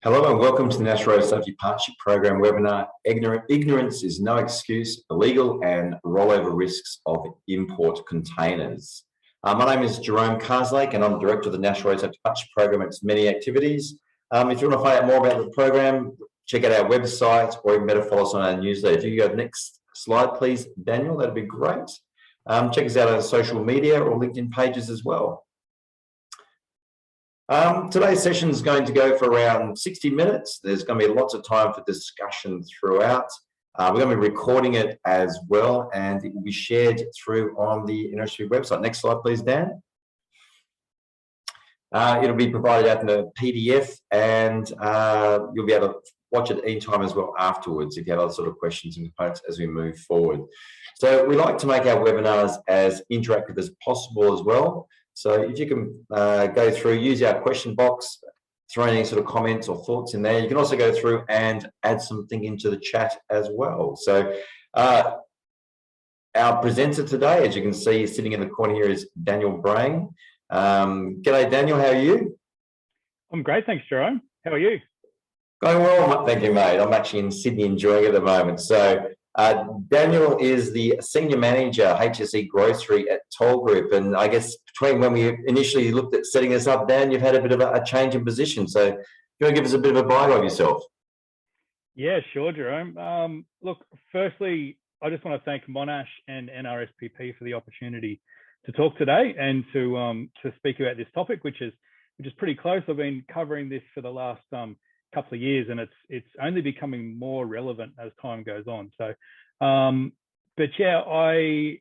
Hello and welcome to the National Road Safety Partnership Program webinar, Ignorance is no excuse, illegal and rollover risks of import containers. My name is Jerome Carslake and I'm Director of the National Road Safety Partnership Program and its many activities. If you want to find out more about the program, check out our website or even better follow us on our newsletter. If you go to the next slide, please, Daniel, that'd be great. Check us out on social media or LinkedIn pages as well. Today's session is going to go for around 60 minutes. There's going to be lots of time for discussion throughout. We're going to be recording it as well, and it will be shared through on the NRSPP website. Next slide, please, Dan. It'll be provided out in a PDF, and you'll be able to watch it anytime as well afterwards if you have other sort of questions and components as we move forward. So we like to make our webinars as interactive as possible as well. So if you can go through, use our question box, throw any sort of comments or thoughts in there. You can also go through and add something into the chat as well. So our presenter today, as you can see, sitting in the corner here is Daniel Brain. G'day, Daniel, how are you? I'm great, thanks, Jerome. How are you? Going well, thank you, mate. I'm actually in Sydney enjoying it at the moment. So Daniel is the Senior Manager, HSE Grocery at Toll Group. And I guess between when we initially looked at setting this up, Dan, you've had a bit of a change in position. So you want to give us a bit of a bio of yourself? Yeah, sure, Jerome. Look, firstly, I just want to thank Monash and NRSPP for the opportunity to talk today and to speak about this topic, which is pretty close. I've been covering this for the last couple of years, and it's only becoming more relevant as time goes on. So, but yeah, I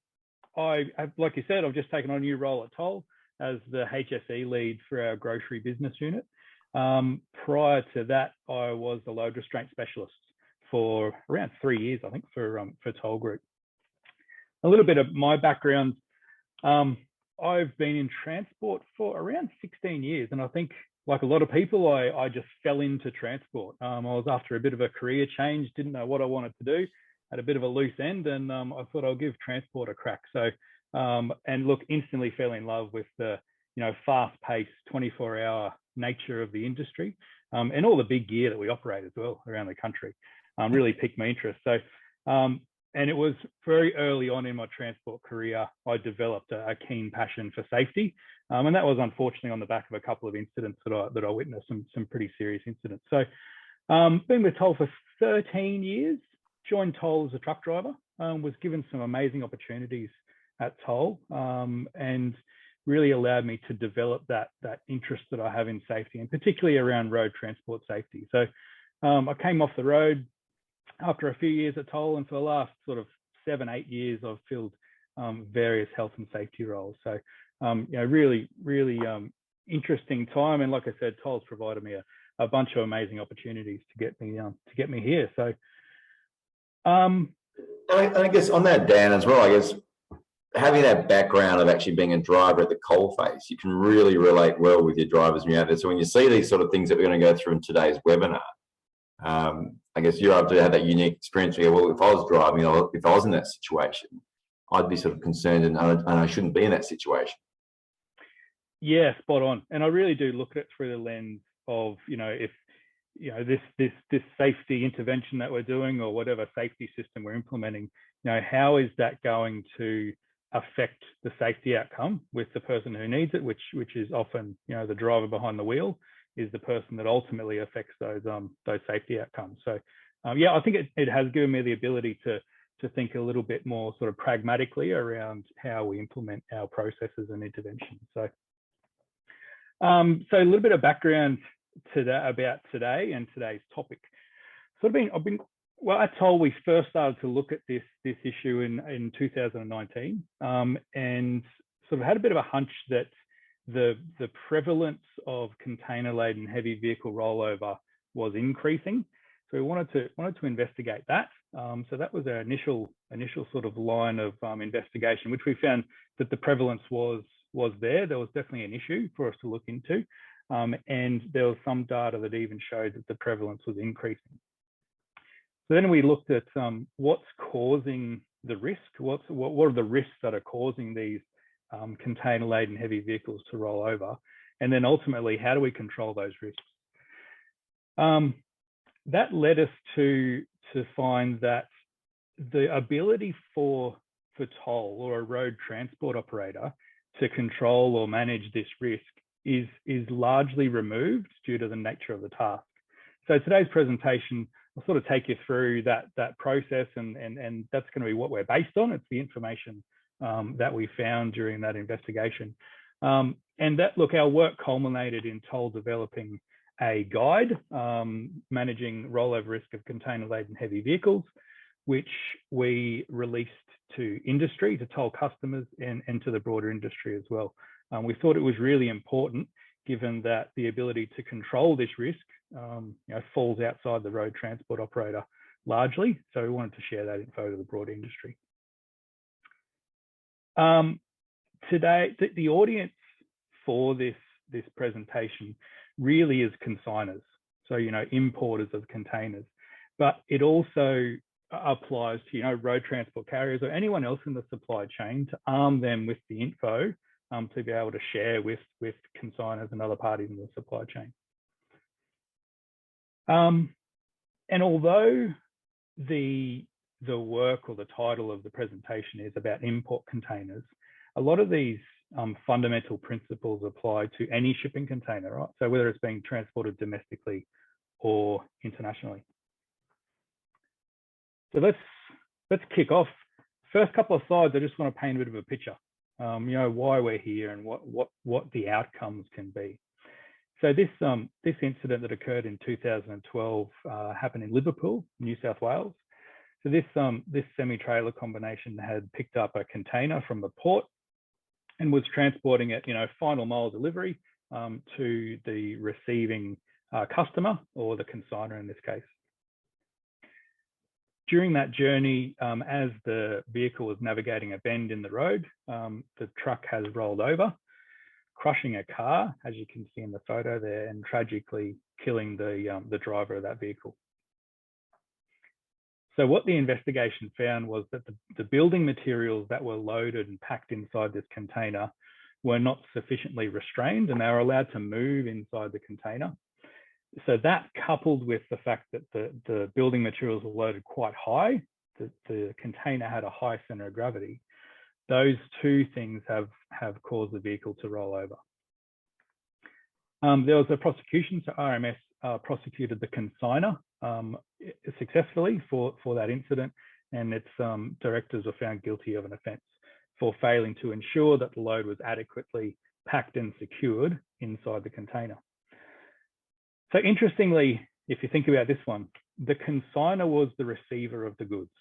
like you said, I've just taken on a new role at Toll as the HSE lead for our grocery business unit. Prior to that, I was the load restraint specialist for around 3 years, I think, for Toll Group. A little bit of my background. I've been in transport for around 16 years, and I think, like a lot of people, I just fell into transport. I was after a bit of a career change, didn't know what I wanted to do, had a bit of a loose end, and I thought I'll give transport a crack. So, and look, instantly fell in love with the, fast-paced, 24-hour nature of the industry, and all the big gear that we operate as well around the country. Really piqued my interest. So, and it was very early on in my transport career, I developed a keen passion for safety. And that was unfortunately on the back of a couple of incidents that I witnessed, some pretty serious incidents. So been with Toll for 13 years, joined Toll as a truck driver, was given some amazing opportunities at Toll, and really allowed me to develop that interest that I have in safety, and particularly around road transport safety. So I came off the road after a few years at Toll, and for the last sort of 7-8 years, I've filled various health and safety roles. So, really interesting time. And like I said, Toll's provided me a bunch of amazing opportunities to get me here. So, I guess on that, Dan, as well, I guess having that background of actually being a driver at the coalface, you can really relate well with your drivers when you're out there. So when you see these sort of things that we're going to go through in today's webinar, I guess you're able to have that unique experience where, well, if I was driving, if I was in that situation, I'd be sort of concerned and I shouldn't be in that situation. Yeah, spot on. And I really do look at it through the lens of, if, this safety intervention that we're doing or whatever safety system we're implementing, how is that going to affect the safety outcome with the person who needs it, which is often, the driver behind the wheel is the person that ultimately affects those safety outcomes. So yeah, I think it has given me the ability to think a little bit more sort of pragmatically around how we implement our processes and interventions. So so a little bit of background about today and today's topic. So well, at Toll, we first started to look at this issue in 2019, and sort of had a bit of a hunch that the prevalence of container-laden heavy vehicle rollover was increasing. So we wanted to investigate that. So that was our initial sort of line of investigation, which we found that the prevalence was there. There was definitely an issue for us to look into, and there was some data that even showed that the prevalence was increasing. So then we looked at what's causing the risk. What are the risks that are causing these container-laden heavy vehicles to roll over, and then ultimately, how do we control those risks? That led us to find that the ability for toll or a road transport operator to control or manage this risk is largely removed due to the nature of the task. So today's presentation will sort of take you through that process, and that's going to be what we're based on. It's the information that we found during that investigation. And that, look, our work culminated in Toll developing a guide managing rollover risk of container-laden heavy vehicles, which we released to industry, to Toll customers, and to the broader industry as well. We thought it was really important, given that the ability to control this risk falls outside the road transport operator largely. So we wanted to share that info to the broader industry. Today, the audience for this presentation really is consignors, so importers of containers, but it also applies to road transport carriers or anyone else in the supply chain, to arm them with the info to be able to share with consignors and other parties in the supply chain. And although the work or the title of the presentation is about import containers, a lot of these fundamental principles apply to any shipping container, right? So whether it's being transported domestically or internationally. So let's kick off. First couple of slides, I just want to paint a bit of a picture, why we're here and what the outcomes can be. So this incident that occurred in 2012 happened in Liverpool, New South Wales. So this semi-trailer combination had picked up a container from the port and was transporting it, final mile delivery to the receiving customer, or the consignor in this case. During that journey, as the vehicle was navigating a bend in the road, the truck has rolled over, crushing a car, as you can see in the photo there, and tragically killing the driver of that vehicle. So what the investigation found was that the building materials that were loaded and packed inside this container were not sufficiently restrained, and they were allowed to move inside the container. So that, coupled with the fact that the building materials were loaded quite high, the container had a high center of gravity, those two things have caused the vehicle to roll over. There was a prosecution, so RMS prosecuted the consignor successfully for that incident, and its directors were found guilty of an offence for failing to ensure that the load was adequately packed and secured inside the container. So interestingly, if you think about this one, the consignor was the receiver of the goods.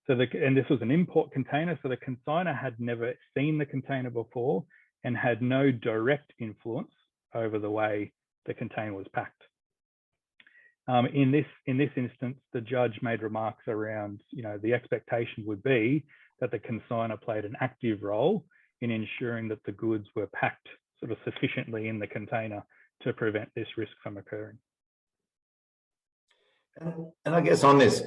So and this was an import container, so the consignor had never seen the container before and had no direct influence over the way the container was packed. In this instance, the judge made remarks around, the expectation would be that the consignor played an active role in ensuring that the goods were packed sort of sufficiently in the container to prevent this risk from occurring. And I guess on this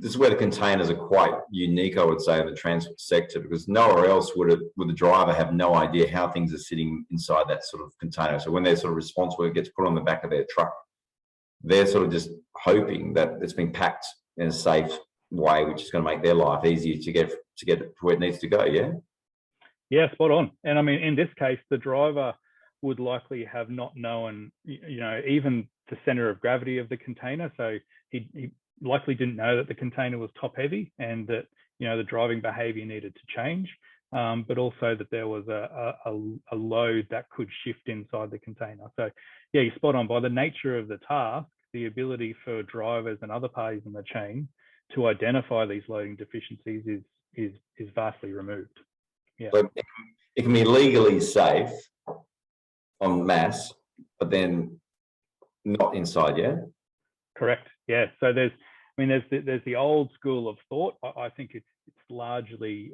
is where the containers are quite unique, I would say, in the transport sector, because nowhere else would the driver have no idea how things are sitting inside that sort of container. So when their sort of response work gets put on the back of their truck, they're sort of just hoping that it's been packed in a safe way, which is going to make their life easier to get it where it needs to go. Yeah, spot on. And I mean, in this case, the driver would likely have not known, even the center of gravity of the container. So he likely didn't know that the container was top heavy and that, the driving behavior needed to change, but also that there was a load that could shift inside the container. So yeah, you're spot on. By the nature of the task, the ability for drivers and other parties in the chain to identify these loading deficiencies is vastly removed. Yeah. So it can be legally safe en masse, but then not inside, yeah? Correct. Yeah. So there's the old school of thought. I think it's largely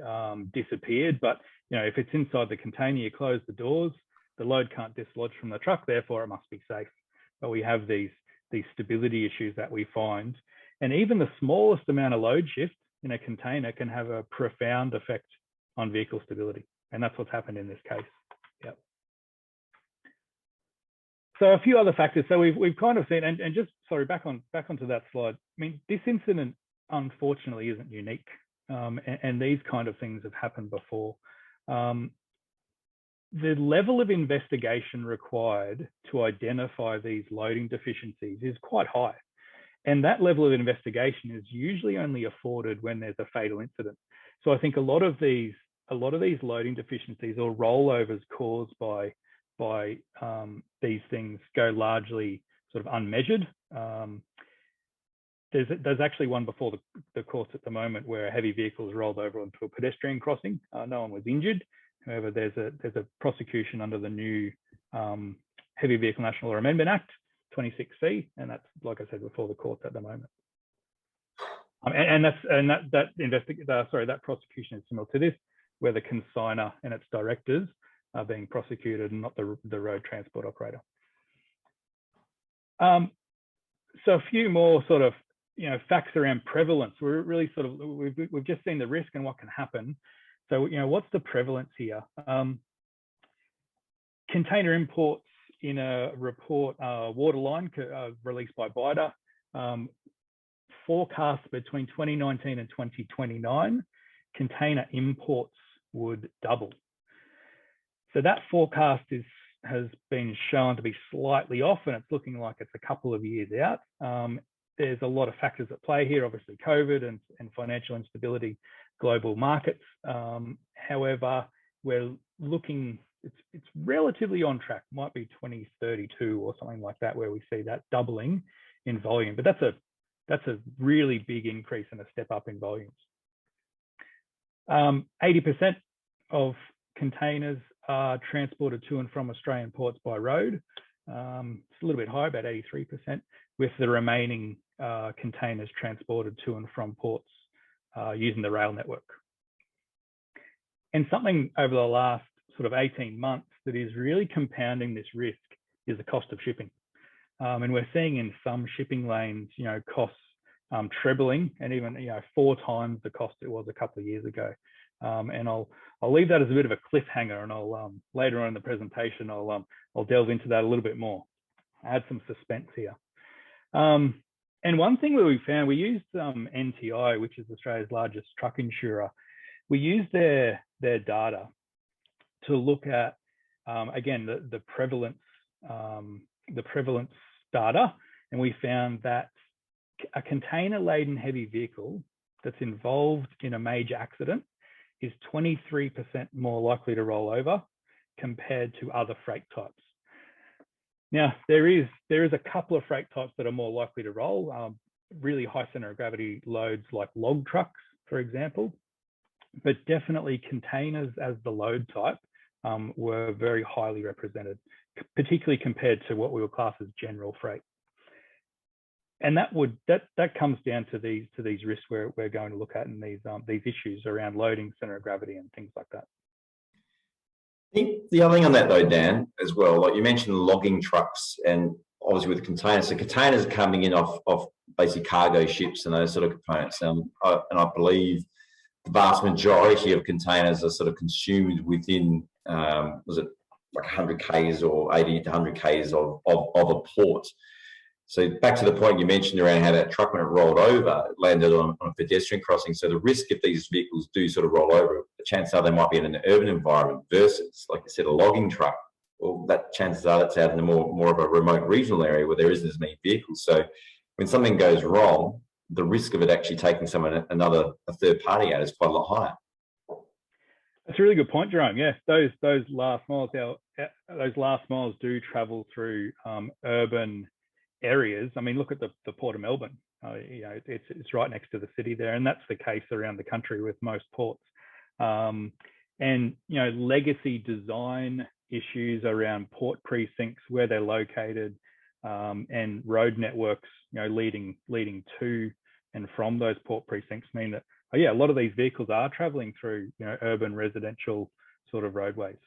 disappeared, but if it's inside the container, you close the doors, the load can't dislodge from the truck, therefore it must be safe. But we have these stability issues that we find, and even the smallest amount of load shift in a container can have a profound effect on vehicle stability, and that's what's happened in this case. Yep. So a few other factors. So we've kind of seen, and just sorry, back onto that slide. I mean, this incident unfortunately isn't unique, and these kind of things have happened before. The level of investigation required to identify these loading deficiencies is quite high, and that level of investigation is usually only afforded when there's a fatal incident. So I think a lot of these loading deficiencies or rollovers caused by these things go largely sort of unmeasured. There's actually one before the courts at the moment where a heavy vehicle was rolled over onto a pedestrian crossing. No one was injured. However, there's a prosecution under the new Heavy Vehicle National Law Amendment Act 26C, and that's, like I said, before the courts at the moment. That prosecution is similar to this, where the consigner and its directors are being prosecuted and not the road transport operator. So a few more sort of facts around prevalence. We're really sort of we've just seen the risk and what can happen. So what's the prevalence here? Container imports in a report, Waterline, released by BIDA, forecast between 2019 and 2029, container imports would double. So that forecast has been shown to be slightly off, and it's looking like it's a couple of years out. There's a lot of factors at play here, obviously COVID and financial instability, global markets. However, we're looking, it's relatively on track, might be 2032 or something like that, where we see that doubling in volume. But that's a really big increase and a step up in volumes. 80% of containers are transported to and from Australian ports by road. It's a little bit high, about 83%, with the remaining containers transported to and from ports using the rail network. And something over the last sort of 18 months that is really compounding this risk is the cost of shipping. And we're seeing in some shipping lanes, costs trebling, and even 4 times the cost it was a couple of years ago. And I'll leave that as a bit of a cliffhanger, and I'll later on in the presentation I'll delve into that a little bit more. Add some suspense here. And one thing that we found, we used NTI, which is Australia's largest truck insurer. We used their data to look at again the prevalence data, and we found that a container-laden heavy vehicle that's involved in a major accident is 23% more likely to roll over compared to other freight types. Now, there is a couple of freight types that are more likely to roll, really high center of gravity loads like log trucks, for example, but definitely containers as the load type were very highly represented, particularly compared to what we would class as general freight. And that comes down to these risks we're going to look at, and these issues around loading, center of gravity, and things like that. I think the other thing on that though, Dan, as well, like you mentioned logging trucks, and obviously with containers, so containers are coming in off basically cargo ships and those sort of components. And I believe the vast majority of containers are sort of consumed within, was it like 100 Ks or 80 to 100 Ks of a port. So back to the point you mentioned around how that truck, when it rolled over, it landed on a pedestrian crossing. So the risk if these vehicles do sort of roll over, the chances are they might be in an urban environment versus, like I said, a logging truck. Well, that chances are that's out in a more of a remote regional area where there isn't as many vehicles. So when something goes wrong, the risk of it actually taking a third party out is quite a lot higher. That's a really good point, Jerome. Yeah, those last miles do travel through urban areas. I mean, look at the Port of Melbourne. It's right next to the city there, and that's the case around the country with most ports. And legacy design issues around port precincts, where they're located, and road networks, leading to and from those port precincts mean that a lot of these vehicles are traveling through urban residential sort of roadways.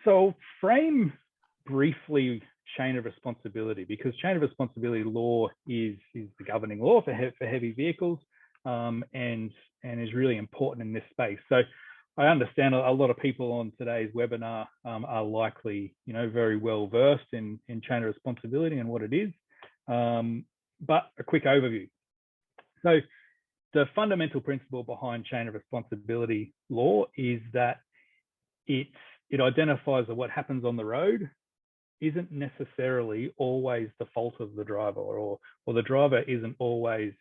So frame briefly chain of responsibility, because chain of responsibility law is the governing law for heavy vehicles, and is really important in this space. So I understand a lot of people on today's webinar are likely, very well versed in chain of responsibility and what it is. But a quick overview. So the fundamental principle behind chain of responsibility law is that it identifies that what happens on the road isn't necessarily always the fault of the driver, or the driver isn't always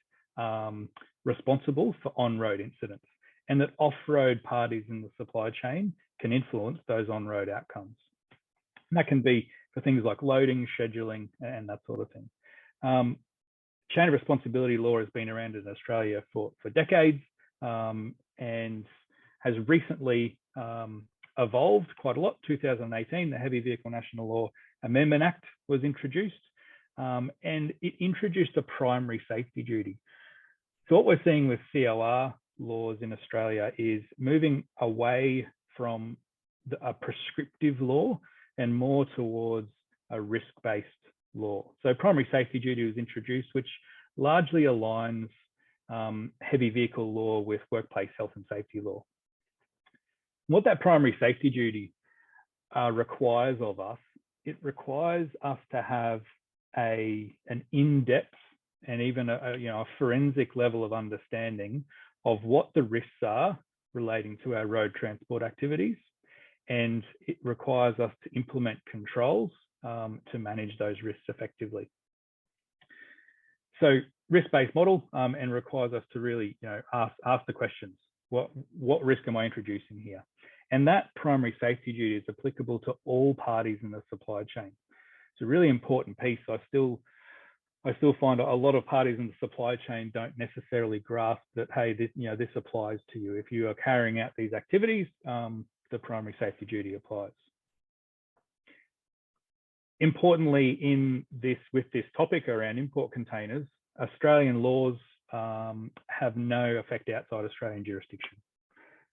responsible for on-road incidents, and that off-road parties in the supply chain can influence those on-road outcomes. And that can be for things like loading, scheduling, and that sort of thing. Chain of responsibility law has been around in Australia for decades, and has recently evolved quite a lot. 2018, the Heavy Vehicle National Law Amendment Act was introduced, and it introduced a primary safety duty. So what we're seeing with COR laws in Australia is moving away from a prescriptive law and more towards a risk-based law. So primary safety duty was introduced, which largely aligns heavy vehicle law with workplace health and safety law. What that primary safety duty requires of us, it requires us to have an in-depth and even a forensic level of understanding of what the risks are relating to our road transport activities, and it requires us to implement controls to manage those risks effectively. So risk-based model, and requires us to really ask the questions. What risk am I introducing here? And that primary safety duty is applicable to all parties in the supply chain. It's a really important piece. I still find a lot of parties in the supply chain don't necessarily grasp that, hey, this applies to you. If you are carrying out these activities, the primary safety duty applies. Importantly, with this topic around import containers, Australian laws have no effect outside Australian jurisdiction.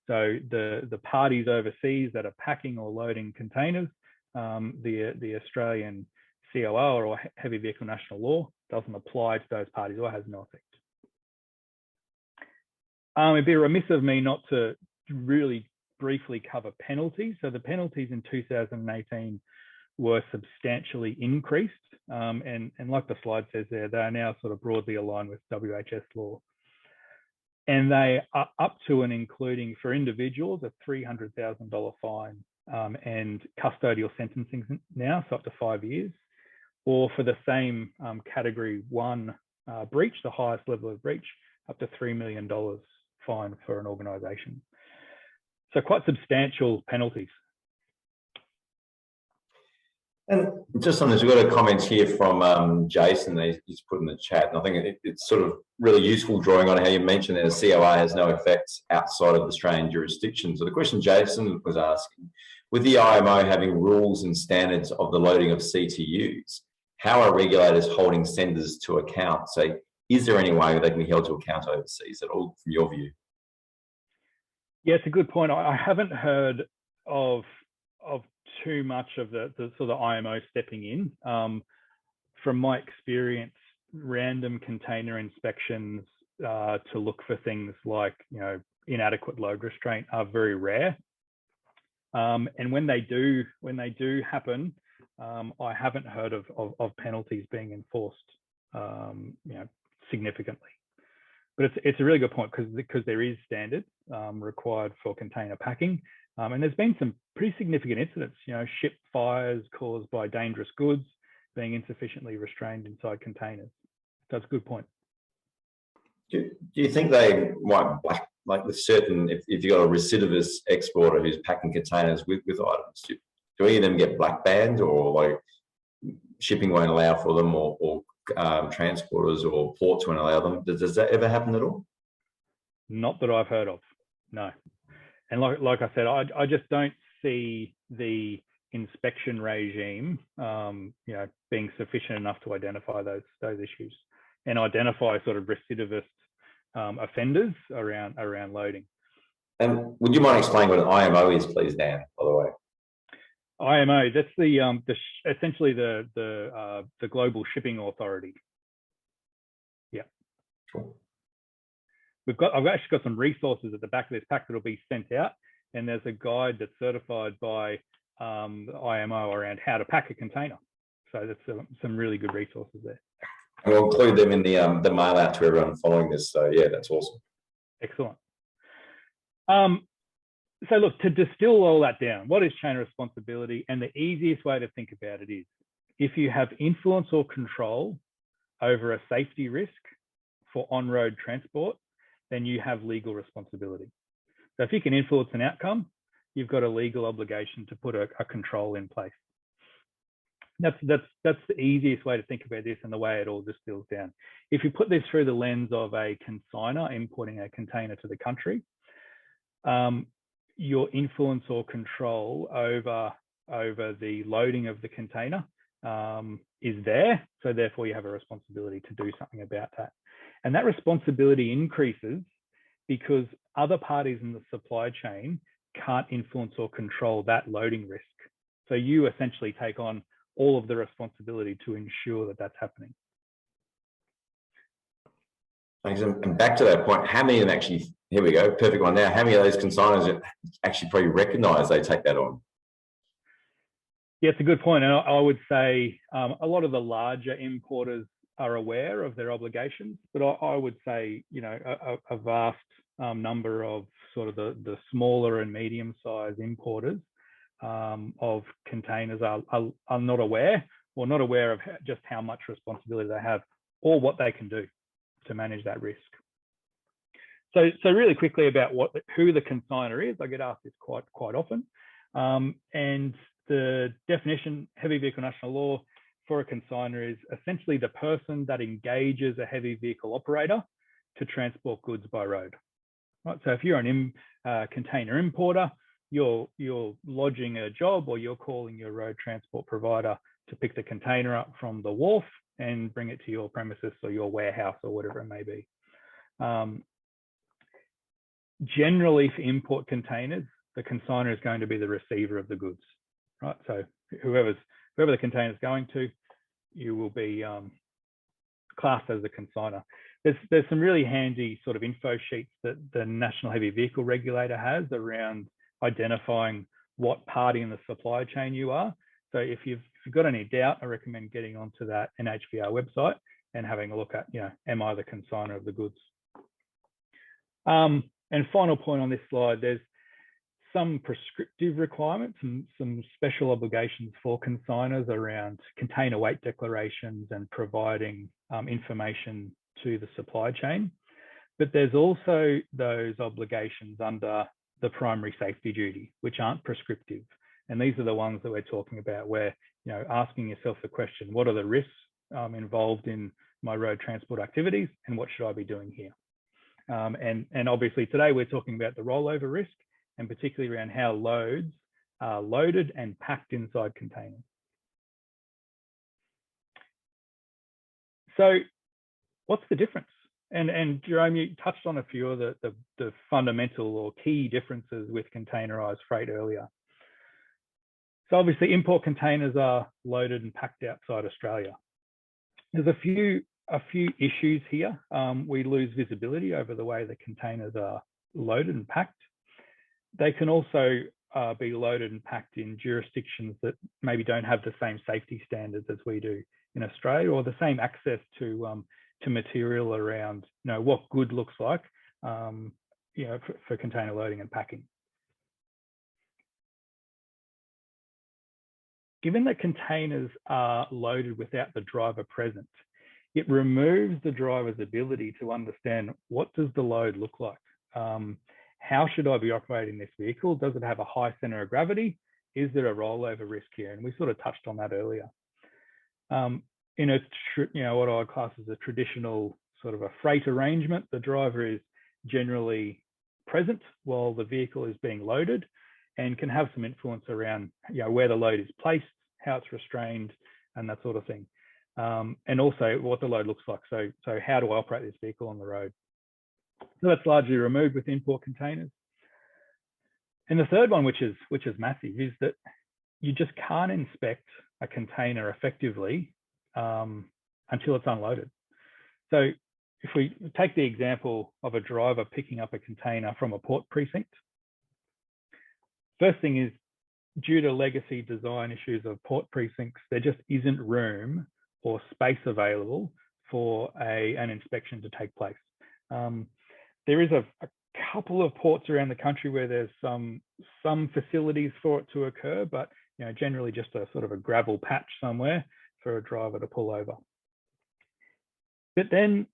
So the parties overseas that are packing or loading containers, the Australian COR or Heavy Vehicle National Law doesn't apply to those parties or has no effect. It'd be remiss of me not to really briefly cover penalties. So the penalties in 2018 were substantially increased, and like the slide says there, they are now sort of broadly aligned with WHS law. And they are up to and including, for individuals, a $300,000 fine and custodial sentencing now, so up to 5 years, or for the same category 1 breach, the highest level of breach, up to $3 million fine for an organisation. So quite substantial penalties. And just on this, we've got a comment here from Jason. He's put in the chat, and I think it's sort of really useful drawing on how you mentioned that a COR has no effects outside of Australian jurisdiction. So the question Jason was asking, with the IMO having rules and standards of the loading of CTUs, how are regulators holding senders to account? So is there any way they can be held to account overseas at all, from your view? Yeah, it's a good point. I haven't heard of too much of the sort of IMO stepping in. From my experience, random container inspections to look for things like inadequate load restraint are very rare. And when they do happen, I haven't heard of penalties being enforced significantly. But it's a really good point because there is standards required for container packing. And there's been some pretty significant incidents, ship fires caused by dangerous goods being insufficiently restrained inside containers. That's a good point. Do you think they might, like with certain, if you've got a recidivist exporter who's packing containers with items, do any of them get black banned, or like shipping won't allow for them, or transporters or ports won't allow them? Does that ever happen at all? Not that I've heard of, no. And like I said, I just don't see the inspection regime, being sufficient enough to identify those issues and identify sort of recidivist offenders around loading. And would you mind explaining what an IMO is, please, Dan? By the way, IMO, that's essentially the Global Shipping Authority. Yeah. Sure. I've actually got some resources at the back of this pack that'll be sent out. and there's a guide that's certified by the IMO around how to pack a container. So that's some really good resources there. And we'll include them in the mail out to everyone following this. So yeah, that's awesome. Excellent. So look, to distill all that down, what is chain of responsibility? And the easiest way to think about it is, if you have influence or control over a safety risk for on-road transport, then you have legal responsibility. So if you can influence an outcome, you've got a legal obligation to put a control in place. That's the easiest way to think about this and the way it all distills down. If you put this through the lens of a consigner importing a container to the country, your influence or control over the loading of the container is there. So therefore you have a responsibility to do something about that. And that responsibility increases because other parties in the supply chain can't influence or control that loading risk. So you essentially take on all of the responsibility to ensure that that's happening. Thanks. And back to that point, how many of them actually, here we go, perfect one now, how many of those consignors actually probably recognise they take that on? Yeah, it's a good point. And I would say a lot of the larger importers are aware of their obligations, but I would say, you know, a vast number of sort of the smaller and medium-sized importers of containers are not aware, or not aware of just how much responsibility they have or what they can do to manage that risk. So really quickly about who the consignor is, I get asked this quite often. And the definition, heavy vehicle national law, for a consignor is essentially the person that engages a heavy vehicle operator to transport goods by road. Right? So if you're an container importer, you're lodging a job, or you're calling your road transport provider to pick the container up from the wharf and bring it to your premises or your warehouse or whatever it may be. Generally, for import containers, the consignor is going to be the receiver of the goods, right? So whoever the container is going to, you will be classed as a consignor. There's some really handy sort of info sheets that the National Heavy Vehicle Regulator has around identifying what party in the supply chain you are. So if you've got any doubt, I recommend getting onto that NHVR website and having a look at, you know, am I the consignor of the goods? And final point on this slide, there's some prescriptive requirements and some special obligations for consignors around container weight declarations and providing information to the supply chain. But there's also those obligations under the primary safety duty, which aren't prescriptive. And these are the ones that we're talking about, where, you know, asking yourself the question, what are the risks involved in my road transport activities, and what should I be doing here? And obviously today we're talking about the rollover risk, and particularly around how loads are loaded and packed inside containers. So what's the difference? And Jerome, you touched on a few of the fundamental or key differences with containerized freight earlier. So obviously import containers are loaded and packed outside Australia. There's a few issues here. We lose visibility over the way the containers are loaded and packed. They can also be loaded and packed in jurisdictions that maybe don't have the same safety standards as we do in Australia, or the same access to material around, you know, what good looks like, you know, for container loading and packing. Given that containers are loaded without the driver present, it removes the driver's ability to understand, what does the load look like? How should I be operating this vehicle? Does it have a high center of gravity? Is there a rollover risk here? And we sort of touched on that earlier. In a, you know, what I class as a traditional sort of a freight arrangement, the driver is generally present while the vehicle is being loaded, and can have some influence around, you know, where the load is placed, how it's restrained, and that sort of thing. And also what the load looks like. So how do I operate this vehicle on the road? So that's largely removed with import containers. And the third one, which is massive, is that you just can't inspect a container effectively until it's unloaded. So if we take the example of a driver picking up a container from a port precinct, First thing is, due to legacy design issues of port precincts, there just isn't room or space available for an inspection to take place. There is a couple of ports around the country where there's some facilities for it to occur, but generally just a sort of a gravel patch somewhere for a driver to pull over. But then,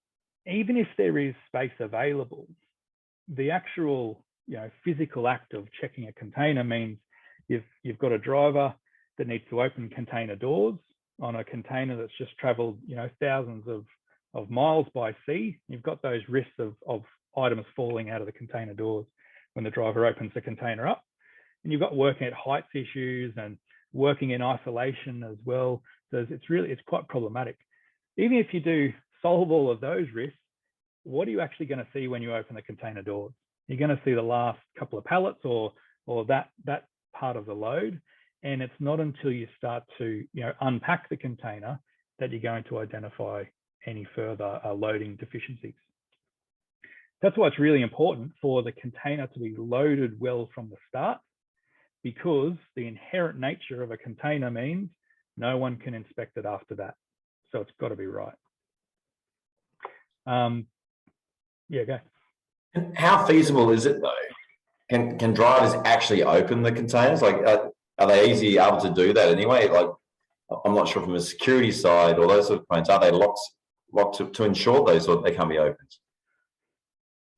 even if there is space available, the actual physical act of checking a container means you've got a driver that needs to open container doors on a container that's just traveled thousands of miles by sea. You've got those risks of items falling out of the container doors when the driver opens the container up, and you've got working at heights issues and working in isolation as well. So it's quite problematic. Even if you do solve all of those risks, what are you actually going to see when you open the container doors? You're going to see the last couple of pallets or that part of the load, and it's not until you start to unpack the container that you're going to identify any further loading deficiencies. That's why it's really important for the container to be loaded well from the start, because the inherent nature of a container means no one can inspect it after that. So it's got to be right. Yeah, go. How feasible is it though? Can drivers actually open the containers? Like, are they easily able to do that anyway? Like, I'm not sure from a security side or those sort of points, are they locked to ensure those or they can't be opened?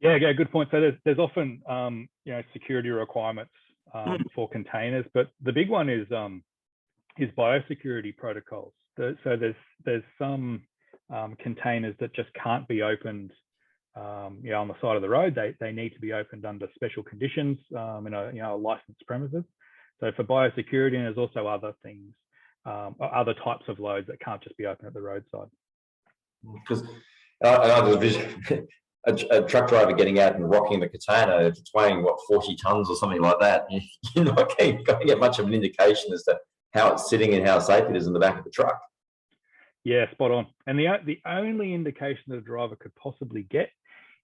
Yeah, good point. So there's often security requirements for containers, but the big one is biosecurity protocols. So there's some containers that just can't be opened on the side of the road. They need to be opened under special conditions in a licensed premises. So for biosecurity, and there's also other things, other types of loads that can't just be open at the roadside. Because a truck driver getting out and rocking the container, if it's weighing 40 tons or something like that, you're not going to get much of an indication as to how it's sitting and how safe it is in the back of the truck. Yeah, spot on. And the only indication that a driver could possibly get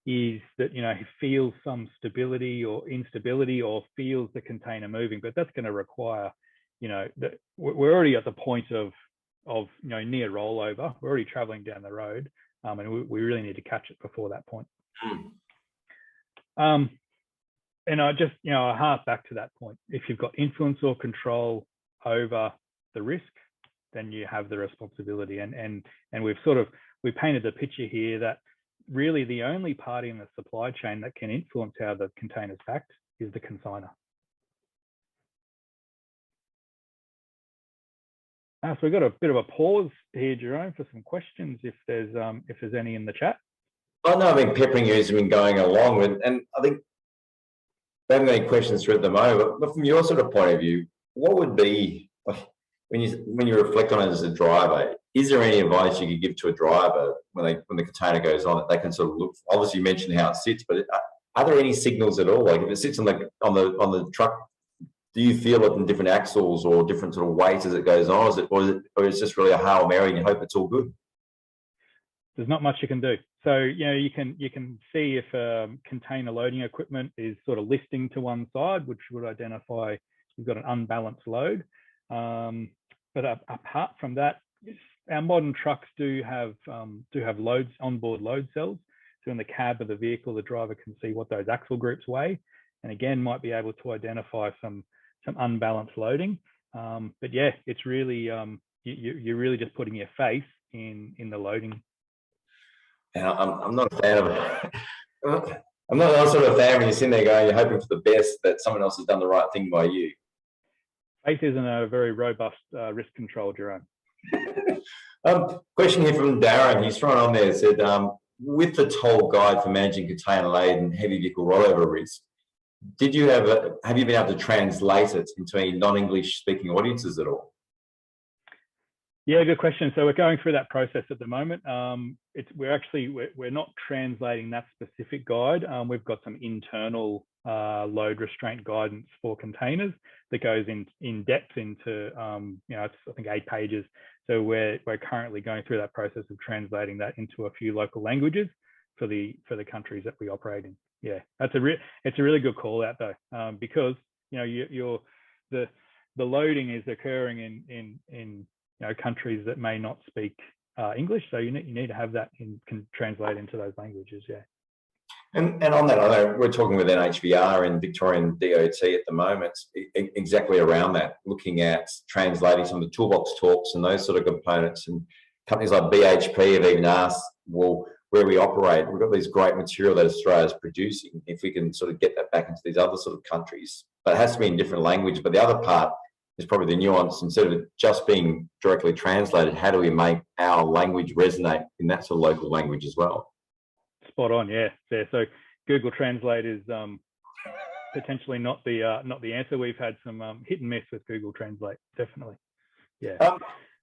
is that he feels some stability or instability or feels the container moving, but that's going to require that we're already at the point of near rollover. We're already traveling down the road, and we really need to catch it before that point. And I just I hark back to that point. If you've got influence or control over the risk, then you have the responsibility. And we've painted the picture here that really the only party in the supply chain that can influence how the container's packed is the consigner. So we've got a bit of a pause here, Jerome, for some questions if there's any in the chat. Oh no, I've been peppering you as you've been going along with, and I think we haven't got any questions through at the moment. But from your sort of point of view, what would be when you reflect on it as a driver? Is there any advice you could give to a driver when the container goes on that they can sort of look? Obviously, you mentioned how it sits, but are there any signals at all? Like if it sits on the truck, do you feel it in different axles or different sort of weights as it goes on? Or is it just really a Hail Mary and you hope it's all good? There's not much you can do. So you can see if container loading equipment is sort of listing to one side, which would identify you've got an unbalanced load. But apart from that, our modern trucks do have onboard load cells. So in the cab of the vehicle, the driver can see what those axle groups weigh, and again might be able to identify some unbalanced loading. But yeah, it's really you're really just putting your face in the loading. Yeah, I'm not a fan of it. I'm not that sort of fan when you're sitting there going, you're hoping for the best that someone else has done the right thing by you. Faith isn't a very robust risk control, Jerome. Question here from Darren. He's thrown on there, said, with the toll guide for managing container-laden heavy vehicle rollover risk, have you been able to translate it into any non-English speaking audiences at all? Yeah, good question. So we're going through that process at the moment. We're not translating that specific guide. We've got some internal load restraint guidance for containers that goes in depth into it's, I think, 8 pages. So we're currently going through that process of translating that into a few local languages for the countries that we operate in. Yeah, it's a really good call out though, because the loading is occurring in countries that may not speak English, so you need to have that can translate into those languages. Yeah. And on that, I know we're talking with NHVR and Victorian DOT at the moment, exactly around that, looking at translating some of the toolbox talks and those sort of components. And companies like BHP have even asked, well, where we operate, we've got these great material that Australia's producing. If we can sort of get that back into these other sort of countries, but it has to be in different language. But the other part is probably the nuance. Instead of it just being directly translated, how do we make our language resonate in that sort of local language as well? Spot on, yeah. So Google Translate is potentially not the answer. We've had some hit and miss with Google Translate, definitely. Yeah.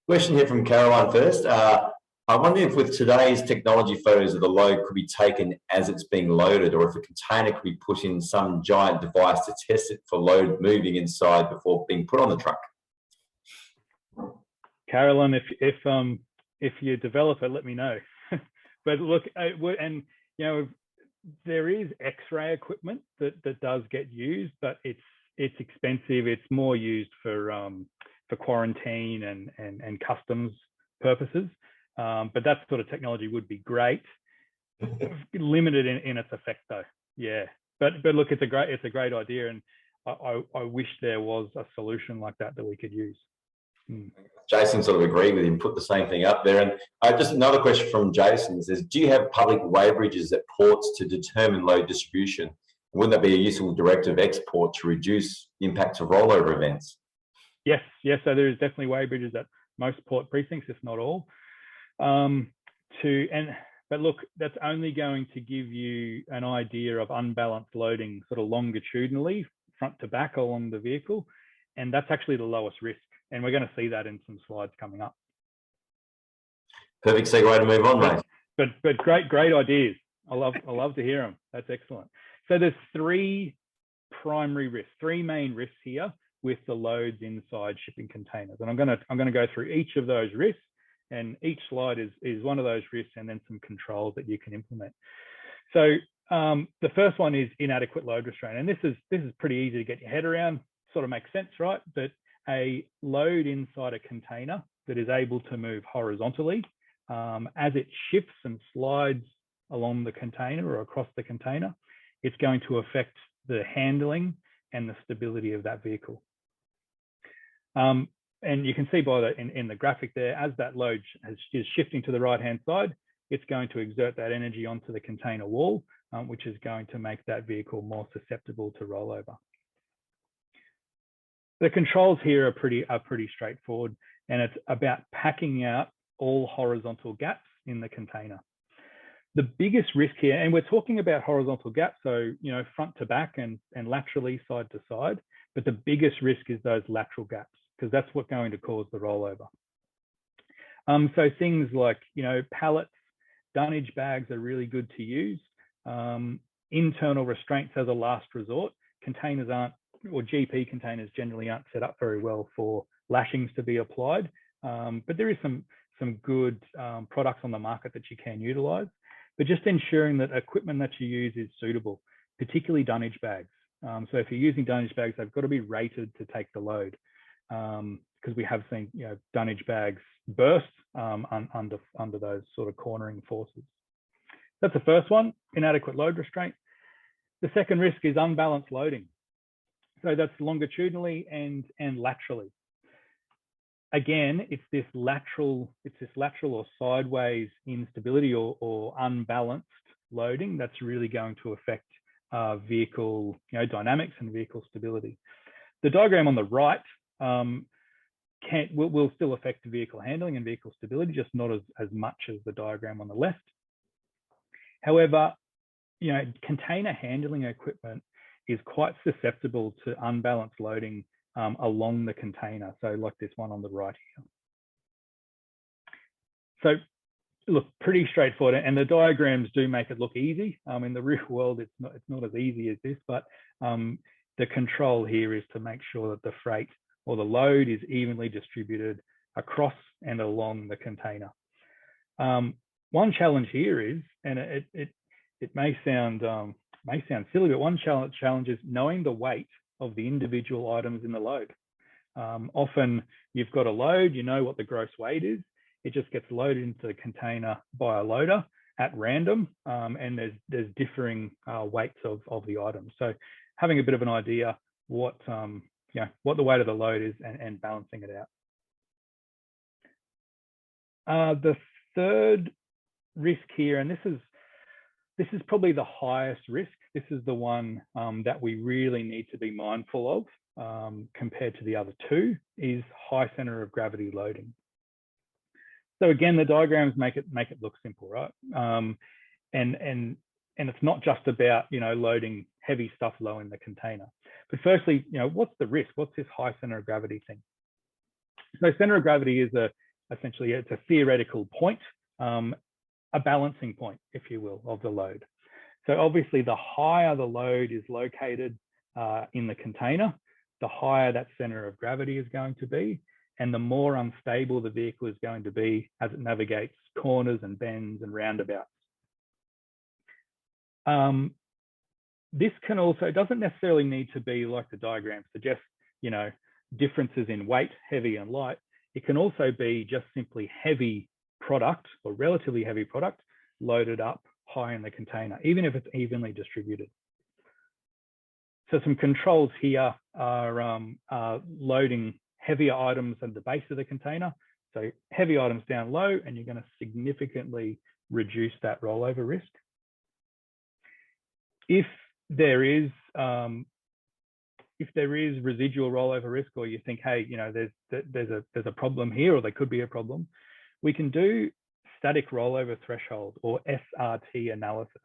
Question here from Caroline first. I wonder if with today's technology, photos of the load could be taken as it's being loaded, or if a container could be put in some giant device to test it for load moving inside before being put on the truck. Caroline, if you develop it, let me know. But look, and there is X-ray equipment that does get used, but it's expensive. It's more used for quarantine and customs purposes. But that sort of technology would be great. Limited in its effect, though. Yeah, but look, it's a great idea, and I wish there was a solution like that we could use. Jason sort of agreed with him, put the same thing up there. And just another question from Jason says, do you have public weighbridges at ports to determine load distribution? Wouldn't that be a useful directive export to reduce the impact of rollover events? Yes. So there is definitely weighbridges at most port precincts, if not all. But look, that's only going to give you an idea of unbalanced loading sort of longitudinally, front to back along the vehicle. And that's actually the lowest risk. And we're going to see that in some slides coming up. Perfect segue to move on, mate. But great ideas. I love to hear them. That's excellent. So there's three main risks here with the loads inside shipping containers. And I'm going to go through each of those risks, and each slide is one of those risks, and then some controls that you can implement. So the first one is inadequate load restraint. And this is pretty easy to get your head around. Sort of makes sense, right? That a load inside a container that is able to move horizontally as it shifts and slides along the container or across the container, it's going to affect the handling and the stability of that vehicle. And you can see in the graphic there, as that load is shifting to the right-hand side, it's going to exert that energy onto the container wall, which is going to make that vehicle more susceptible to rollover. The controls here are pretty straightforward, and it's about packing out all horizontal gaps in the container. The biggest risk here, and we're talking about horizontal gaps, so front to back and laterally side to side, but the biggest risk is those lateral gaps, because that's what's going to cause the rollover. So things like pallets, dunnage bags are really good to use. Internal restraints as a last resort. Containers aren't, or GP containers generally aren't set up very well for lashings to be applied, but there is some good products on the market that you can utilize. But just ensuring that equipment that you use is suitable, particularly dunnage bags. So if you're using dunnage bags, they've got to be rated to take the load, because we have seen dunnage bags burst under those sort of cornering forces. That's the first one, inadequate load restraint. The second risk is unbalanced loading. So that's longitudinally and laterally. Again, it's this lateral or sideways instability or unbalanced loading that's really going to affect vehicle dynamics and vehicle stability. The diagram on the right will still affect the vehicle handling and vehicle stability, just not as much as the diagram on the left. However, container handling equipment is quite susceptible to unbalanced loading along the container. So like this one on the right here. So look, pretty straightforward, and the diagrams do make it look easy. In the real world, it's not as easy as this, but the control here is to make sure that the freight or the load is evenly distributed across and along the container. One challenge here is, and it may sound silly, but one challenge is knowing the weight of the individual items in the load. Often you've got a load, you know what the gross weight is, it just gets loaded into the container by a loader at random, and there's differing weights of the items. So having a bit of an idea what the weight of the load is and balancing it out. The third risk here, and this is probably the highest risk. This is the one that we really need to be mindful of compared to the other two, is high center of gravity loading. So again, the diagrams make it look simple, right? And it's not just about loading heavy stuff low in the container. But firstly, what's the risk? What's this high center of gravity thing? So center of gravity is essentially it's a theoretical point, a balancing point, if you will, of the load. So obviously, the higher the load is located in the container, the higher that center of gravity is going to be, and the more unstable the vehicle is going to be as it navigates corners and bends and roundabouts. This can also, doesn't necessarily need to be like the diagram suggests, differences in weight, heavy and light. It can also be just simply heavy product or relatively heavy product loaded up high in the container, even if it's evenly distributed. So some controls here are loading heavier items at the base of the container. So heavy items down low, and you're going to significantly reduce that rollover risk. If there is residual rollover risk, or you think, hey, there's a problem here, or there could be a problem, we can do static rollover threshold, or SRT analysis.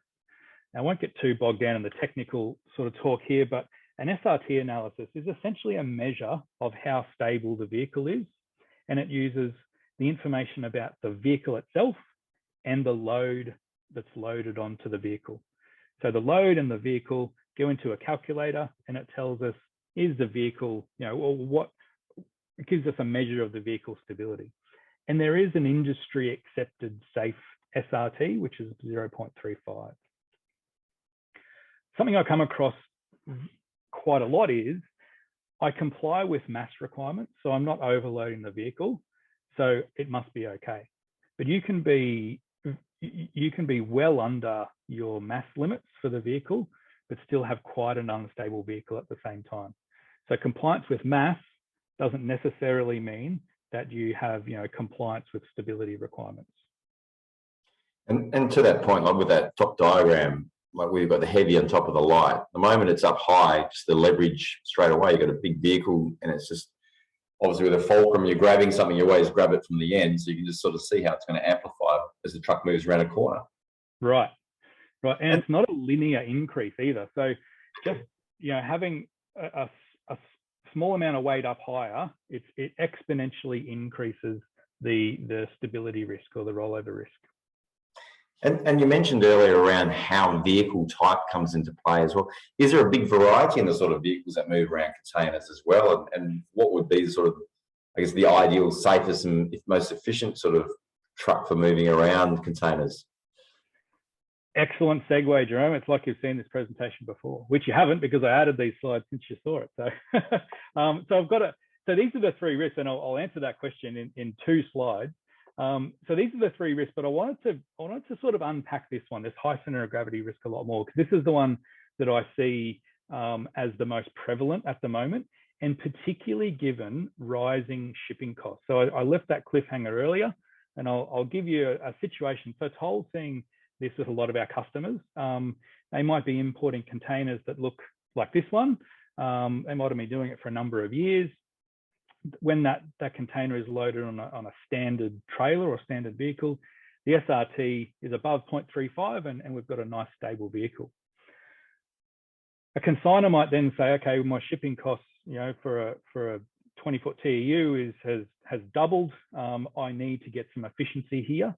Now, I won't get too bogged down in the technical sort of talk here, but an SRT analysis is essentially a measure of how stable the vehicle is, and it uses the information about the vehicle itself and the load that's loaded onto the vehicle. So the load and the vehicle go into a calculator, and it tells us, is the vehicle, or what, it gives us a measure of the vehicle stability. And there is an industry accepted safe SRT, which is 0.35. Something I come across quite a lot is I comply with mass requirements, so I'm not overloading the vehicle, so it must be okay. But you can be well under your mass limits for the vehicle, but still have quite an unstable vehicle at the same time. So compliance with mass doesn't necessarily mean that you have compliance with stability requirements. And to that point, like with that top diagram, like we've got the heavy on top of the light. The moment it's up high, just the leverage straight away. You've got a big vehicle, and it's just obviously with a fulcrum, you're grabbing something, you always grab it from the end, so you can just sort of see how it's going to amplify as the truck moves around a corner. Right. And it's not a linear increase either. So just having a small amount of weight up higher, it exponentially increases the stability risk or the rollover risk. And you mentioned earlier around how vehicle type comes into play as well. Is there a big variety in the sort of vehicles that move around containers as well? And what would be sort of, I guess, the ideal, safest and most efficient sort of truck for moving around containers? Excellent segue, Jerome. It's like you've seen this presentation before, which you haven't, because I added these slides since you saw it. So, so these are the three risks, and I'll answer that question in 2 slides. So these are the 3 risks, but I wanted to sort of unpack this one, this high center of gravity risk, a lot more, because this is the one that I see as the most prevalent at the moment, and particularly given rising shipping costs. So I left that cliffhanger earlier, and I'll give you a situation. So Toll's seeing this with a lot of our customers. They might be importing containers that look like this one. They might have been doing it for a number of years. When that container is loaded on a standard trailer or standard vehicle, the SRT is above 0.35, and we've got a nice stable vehicle. A consigner might then say, okay, my shipping costs, for a 20-foot TEU has doubled. I need to get some efficiency here.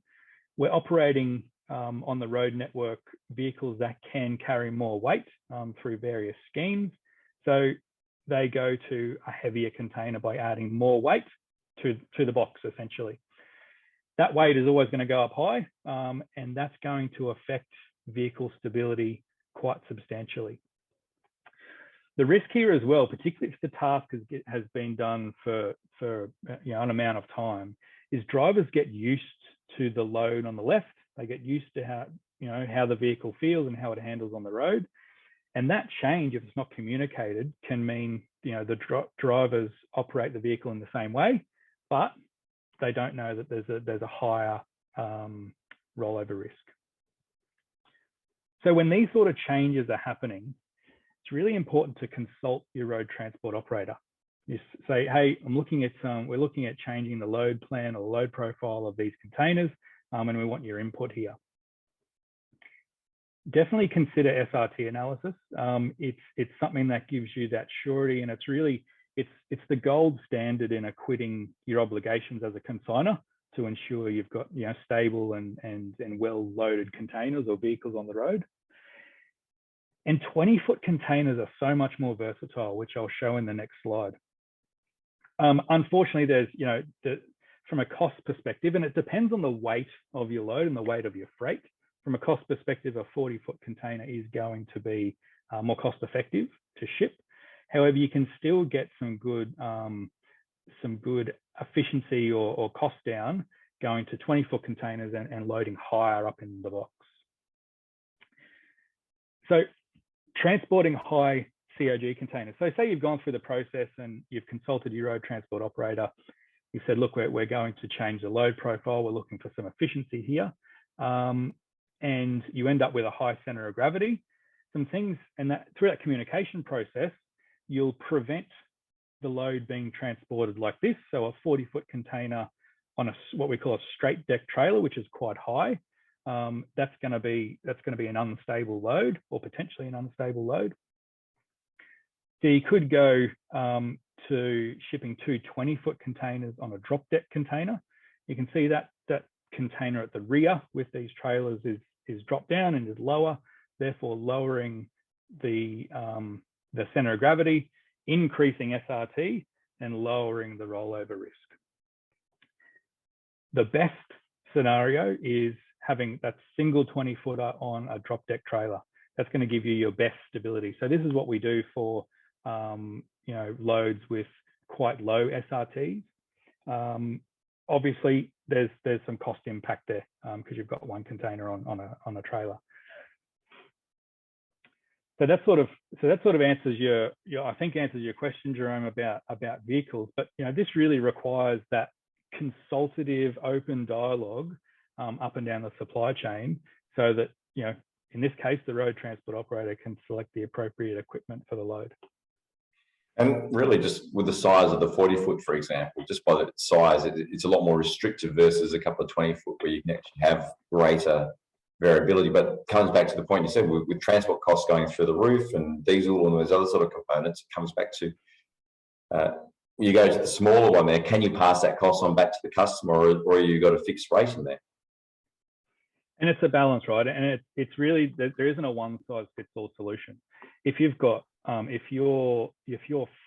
We're operating on the road network vehicles that can carry more weight through various schemes. So they go to a heavier container by adding more weight to the box, essentially. That weight is always going to go up high, and that's going to affect vehicle stability quite substantially. The risk here as well, particularly if the task has been done for an amount of time, is drivers get used to the load on the left. They get used to how the vehicle feels and how it handles on the road. And that change, if it's not communicated, can mean the drivers operate the vehicle in the same way, but they don't know that there's a higher rollover risk. So when these sort of changes are happening, it's really important to consult your road transport operator. You say, hey, we're looking at changing the load plan or the load profile of these containers, and we want your input here. Definitely consider SRT analysis. It's something that gives you that surety, and it's the gold standard in acquitting your obligations as a consigner to ensure you've got stable and well loaded containers or vehicles on the road. And 20-foot containers are so much more versatile, which I'll show in the next slide. Unfortunately, there's from a cost perspective, and it depends on the weight of your load and the weight of your freight. From a cost perspective, a 40-foot container is going to be more cost effective to ship. However, you can still get some good efficiency or cost down going to 20-foot containers and loading higher up in the box. So transporting high COG containers. So say you've gone through the process and you've consulted your road transport operator. You said, look, we're going to change the load profile. We're looking for some efficiency here. And you end up with a high center of gravity. Some things, and that through that communication process, you'll prevent the load being transported like this. So a 40-foot container on what we call a straight deck trailer, which is quite high. That's going to be an unstable load, or potentially an unstable load. So you could go to shipping 2 20-foot containers on a drop deck container. You can see that container at the rear with these trailers is dropped down and is lower, therefore lowering the center of gravity, increasing SRT, and lowering the rollover risk. The best scenario is having that single 20-footer on a drop deck trailer. That's going to give you your best stability. So this is what we do for loads with quite low SRTs. Obviously, there's some cost impact there because you've got one container on a trailer. So that sort of answers your question, Jerome, about vehicles. But this really requires that consultative, open dialogue up and down the supply chain, so that in this case, the road transport operator can select the appropriate equipment for the load. And really, just with the size of the 40-foot, for example, just by the size, it's a lot more restrictive versus a couple of 20-foot where you can actually have greater variability. But it comes back to the point you said, with transport costs going through the roof and diesel and those other sort of components, it comes back to you go to the smaller one there. Can you pass that cost on back to the customer, or you got a fixed rate in there? And it's a balance, right? And it's really, there isn't a one-size-fits-all solution. If you've got if your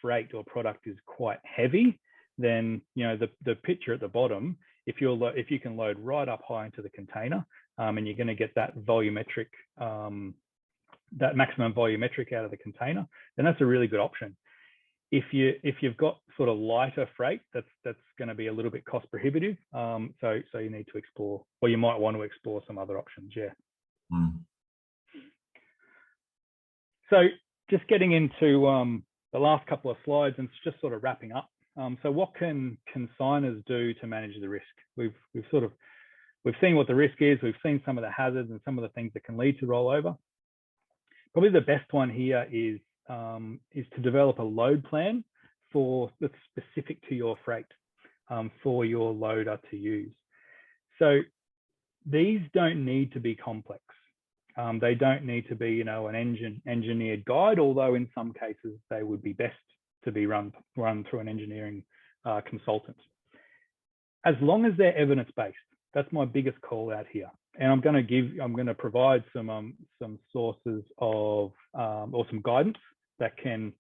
freight or product is quite heavy, then the picture at the bottom, if you can load right up high into the container, and you're going to get that volumetric, that maximum volumetric out of the container, then that's a really good option. If you've got sort of lighter freight, that's going to be a little bit cost prohibitive. So you need to explore, or you might want to explore some other options. Yeah. Mm. So just getting into the last couple of slides and just sort of wrapping up. So what can consignors do to manage the risk? We've seen what the risk is. We've seen some of the hazards and some of the things that can lead to rollover. Probably the best one here is to develop a load plan that's specific to your freight, for your loader to use. So these don't need to be complex. They don't need to be, an engineered guide, although in some cases they would be best to be run through an engineering consultant. As long as they're evidence-based, that's my biggest call out here. And I'm going to provide some sources of or some guidance that can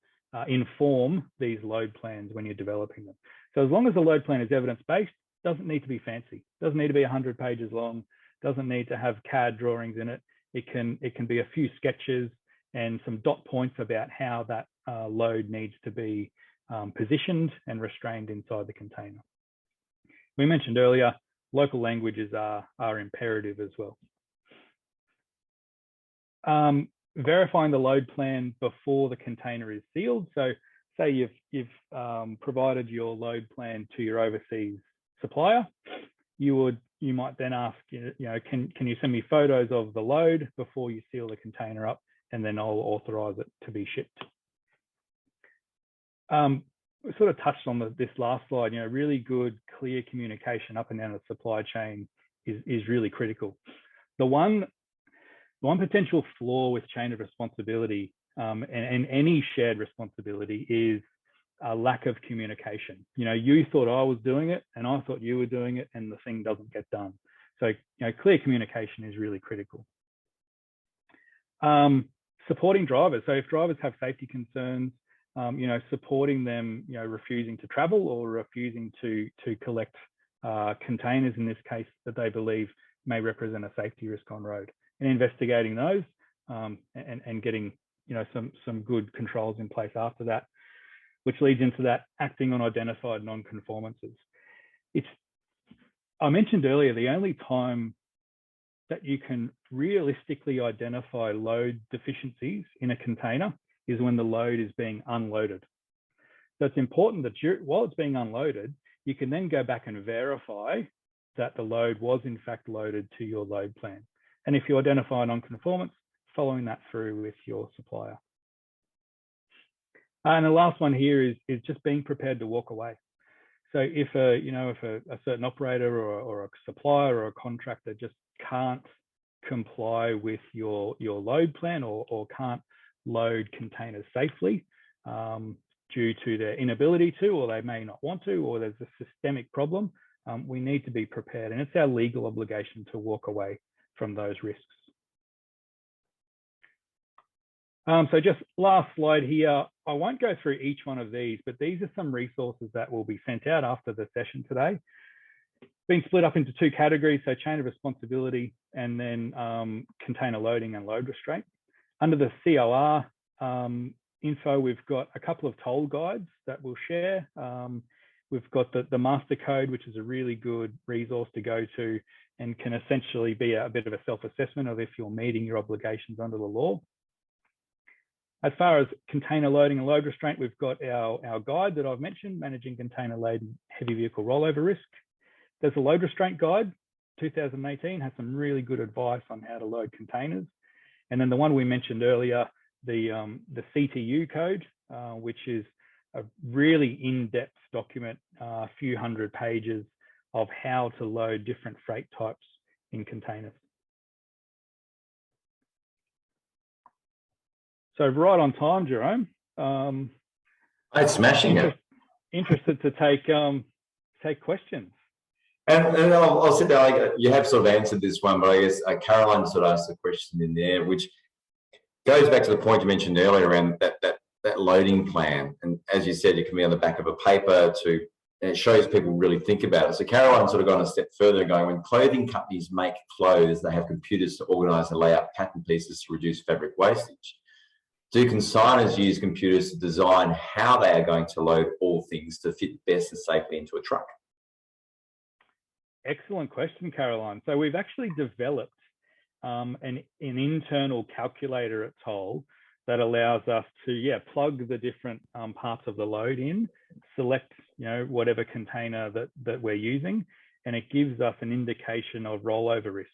inform these load plans when you're developing them. So as long as the load plan is evidence-based, doesn't need to be fancy, doesn't need to be 100 pages long, doesn't need to have CAD drawings in it. It can be a few sketches and some dot points about how that load needs to be positioned and restrained inside the container. We mentioned earlier, local languages are imperative as well. Verifying the load plan before the container is sealed. So say you've provided your load plan to your overseas supplier, you might then ask, can you send me photos of the load before you seal the container up, and then I'll authorize it to be shipped. We sort of touched on this last slide. Really good, clear communication up and down the supply chain is really critical. The one potential flaw with chain of responsibility and any shared responsibility is a lack of communication. You thought I was doing it and I thought you were doing it, and the thing doesn't get done. So clear communication is really critical. Supporting drivers. So if drivers have safety concerns, supporting them, refusing to travel or refusing to collect containers in this case that they believe may represent a safety risk on road, and investigating those and getting some good controls in place after that, which leads into that acting on identified non-conformances. I mentioned earlier, the only time that you can realistically identify load deficiencies in a container is when the load is being unloaded. So it's important that while it's being unloaded, you can then go back and verify that the load was in fact loaded to your load plan. And if you identify non-conformance, following that through with your supplier. And the last one here is just being prepared to walk away. So if a certain operator or a supplier or a contractor just can't comply with your load plan or can't load containers safely due to their inability to, or they may not want to, or there's a systemic problem, we need to be prepared. And it's our legal obligation to walk away from those risks. So just last slide here. I won't go through each one of these, but these are some resources that will be sent out after the session today. Being split up into two categories, so chain of responsibility and then container loading and load restraint. Under the COR info, we've got a couple of toll guides that we'll share. We've got the master code, which is a really good resource to go to and can essentially be a bit of a self-assessment of if you're meeting your obligations under the law. As far as container loading and load restraint, we've got our guide that I've mentioned, Managing Container-Laden Heavy Vehicle Rollover Risk. There's a load restraint guide, 2018, has some really good advice on how to load containers. And then the one we mentioned earlier, the CTU code, which is a really in-depth document, a few hundred pages of how to load different freight types in containers. So right on time, Jerome. It's smashing it. Interested to take questions. And I'll sit there. You have sort of answered this one, but I guess Caroline sort of asked a question in there, which goes back to the point you mentioned earlier around that loading plan. And as you said, it can be on the back of a paper and it shows people really think about it. So Caroline sort of gone a step further and going, when clothing companies make clothes, they have computers to organise and lay out pattern pieces to reduce fabric wastage. Do consignors use computers to design how they are going to load all things to fit best and safely into a truck? Excellent question, Caroline. So we've actually developed an internal calculator at Toll that allows us to plug the different parts of the load in, select whatever container that we're using, and it gives us an indication of rollover risk.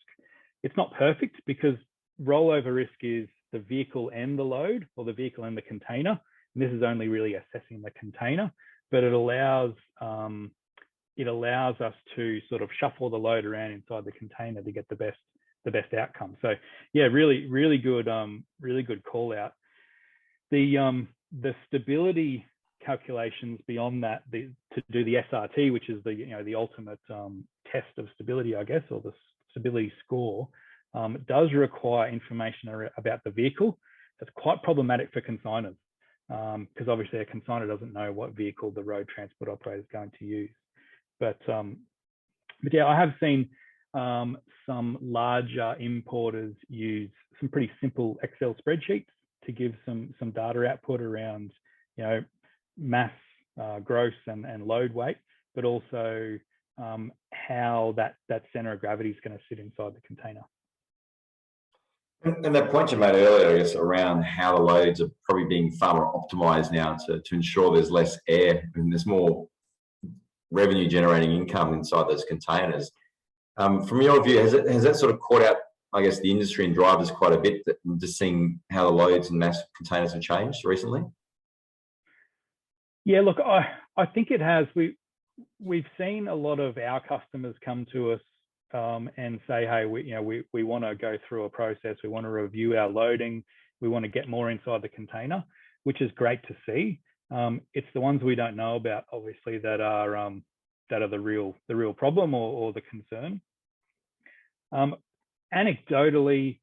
It's not perfect because rollover risk is the vehicle and the load, or the vehicle and the container. And this is only really assessing the container, but it allows us to sort of shuffle the load around inside the container to get the best outcome. So yeah, really good call out. The stability calculations beyond that, to do the SRT, which is the ultimate test of stability, I guess, or the stability score, does require information about the vehicle. That's quite problematic for consignors because obviously a consignor doesn't know what vehicle the road transport operator is going to use. But yeah, I have seen some larger importers use some pretty simple Excel spreadsheets to give some data output around mass, gross and load weight, but also how that center of gravity is going to sit inside the container. And that point you made earlier, I guess, around how the loads are probably being far more optimized now to ensure there's less air and there's more revenue generating income inside those containers. From your view, has that sort of caught out, I guess, the industry and drivers quite a bit, just seeing how the loads and mass containers have changed recently? Yeah, look, I think it has. We've seen a lot of our customers come to us and say, hey, we want to go through a process. We want to review our loading. We want to get more inside the container, which is great to see. It's the ones we don't know about, obviously, that are the real problem or the concern. Anecdotally,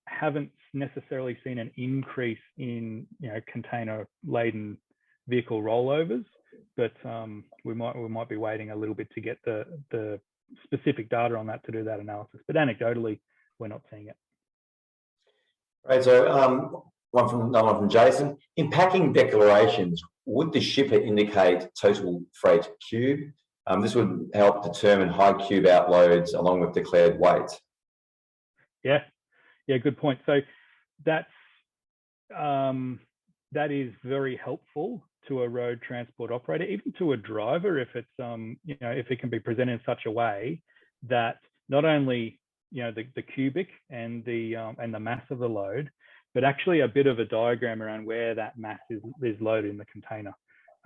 haven't necessarily seen an increase in container laden vehicle rollovers, but we might be waiting a little bit to get the specific data on that to do that analysis. But anecdotally, we're not seeing it. Right. So another one from Jason. In packing declarations, would the shipper indicate total freight cube? This would help determine high cube outloads along with declared weight. Yeah, good point. So that is very helpful to a road transport operator, even to a driver, if it's if it can be presented in such a way that not only the cubic and the mass of the load, but actually a bit of a diagram around where that mass is loaded in the container.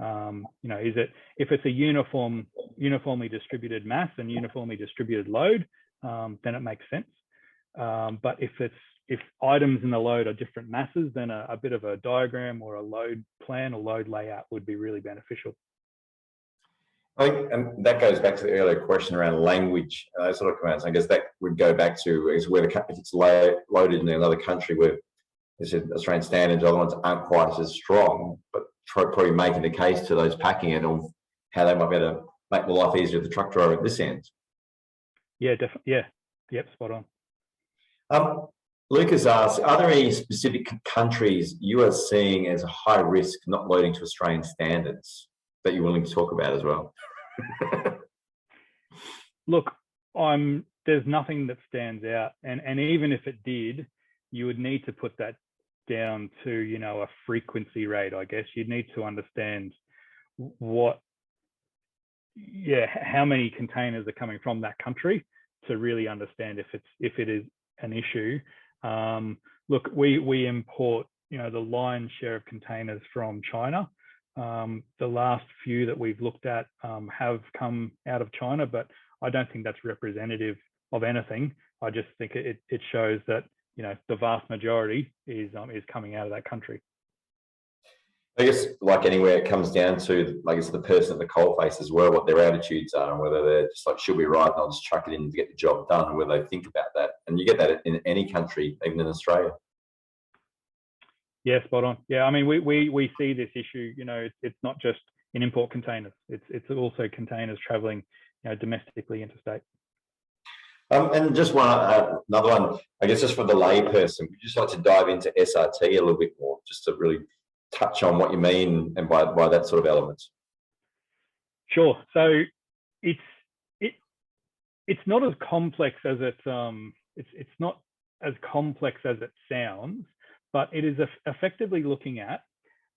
If it's a uniformly distributed mass and uniformly distributed load, then it makes sense. But if items in the load are different masses, then a bit of a diagram or a load plan or load layout would be really beneficial. I think, and that goes back to the earlier question around language, sort of commands. I guess that would go back to if it's loaded in another country where there's Australian standards, other ones aren't quite as strong, but probably making the case to those packing it on how they might be able to make the life easier for the truck driver at this end. Yeah, definitely. Yeah, yep, spot on. Lucas asks, are there any specific countries you are seeing as a high risk not loading to Australian standards that you're willing to talk about as well? Look, there's nothing that stands out. And even if it did, you would need to put that down to, a frequency rate, I guess. You'd need to understand how many containers are coming from that country to really understand if it is an issue. Look, we import, the lion's share of containers from China. The last few that we've looked at have come out of China, but I don't think that's representative of anything. I just think it shows that, the vast majority is coming out of that country. I guess, like anywhere, it comes down to, I guess, the person at the coalface as well, what their attitudes are, and whether they're just like, she'll be right, and I'll just chuck it in to get the job done, and whether they think about that. And you get that in any country, even in Australia. Yeah, spot on. Yeah, I mean, we see this issue. It's not just in import containers. It's also containers traveling, domestically interstate. And just another one, I guess, just for the layperson, we'd just like to dive into SRT a little bit more, just to really touch on what you mean and by that sort of elements. Sure. So it's not as complex as it's not as complex as it sounds, but it is effectively looking at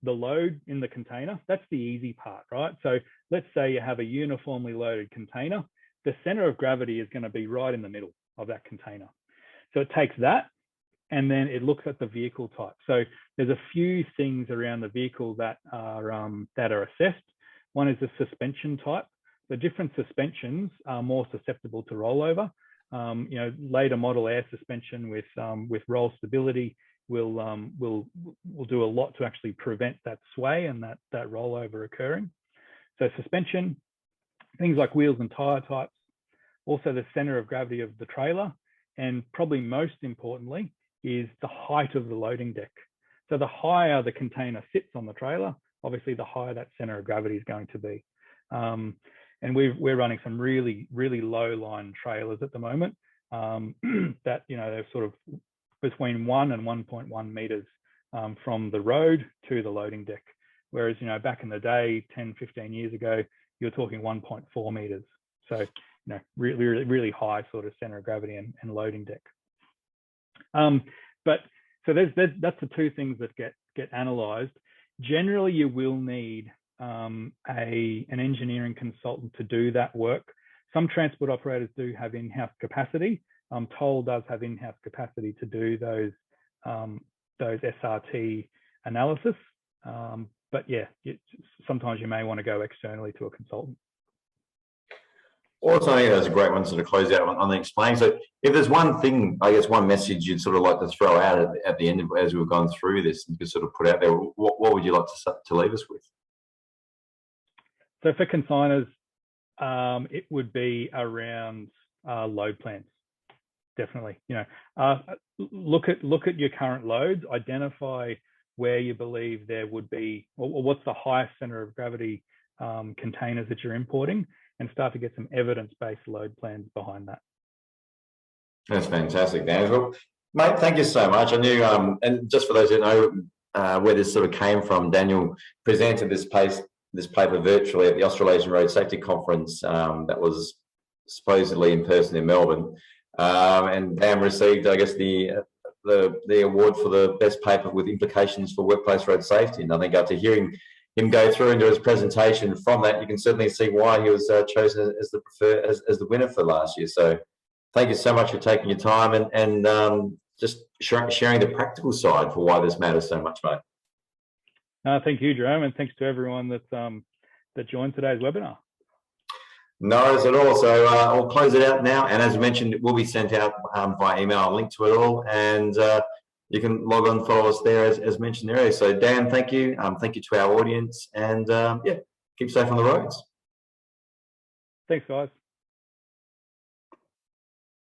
the load in the container. That's the easy part, right? So let's say you have a uniformly loaded container. The center of gravity is going to be right in the middle of that container. So it takes that, and then it looks at the vehicle type. So there's a few things around the vehicle that are assessed. One is the suspension type. The different suspensions are more susceptible to rollover. Later model air suspension with roll stability will do a lot to actually prevent that sway and that rollover occurring. So suspension, things like wheels and tire types, also the center of gravity of the trailer, and probably most importantly is the height of the loading deck. So the higher the container sits on the trailer, obviously the higher that center of gravity is going to be. And we're running some really, really low line trailers at the moment that, they're sort of between 1 and 1.1 meters from the road to the loading deck. Whereas, back in the day, 10, 15 years ago, you're talking 1.4 meters. So, really, really, really high sort of center of gravity and loading deck. But so that's the two things that get analysed. Generally, you will need an engineering consultant to do that work. Some transport operators do have in-house capacity. Toll does have in-house capacity to do those SRT analysis. But yeah, sometimes you may want to go externally to a consultant. Also, I think that's a great one to close out on the explain. So if there's one thing, I guess one message you'd sort of like to throw out at the end of, as we've gone through this, and you could sort of put out there, what would you like to leave us with? So for consignors, it would be around load plans. Definitely, look at your current loads, identify where you believe there would be, or what's the highest center of gravity containers that you're importing, and start to get some evidence-based load plans behind that. That's fantastic, Dan. Well, mate, thank you so much. I knew, and just for those who know where this sort of came from, Daniel presented this paper virtually at the Australasian Road Safety Conference that was supposedly in person in Melbourne, and Dan received, I guess, the award for the best paper with implications for workplace road safety. And I think after hearing him go through and do his presentation from that, you can certainly see why he was chosen as the winner for last year. So thank you so much for taking your time and just sharing the practical side for why this matters so much, mate. Thank you, Jerome, and thanks to everyone that joined today's webinar. No worries at all. So I'll close it out now. And as mentioned, it will be sent out by email, a link to it all. And you can log on, follow us there as mentioned earlier. So Dan, thank you. Thank you to our audience. And yeah, keep safe on the roads. Thanks, guys.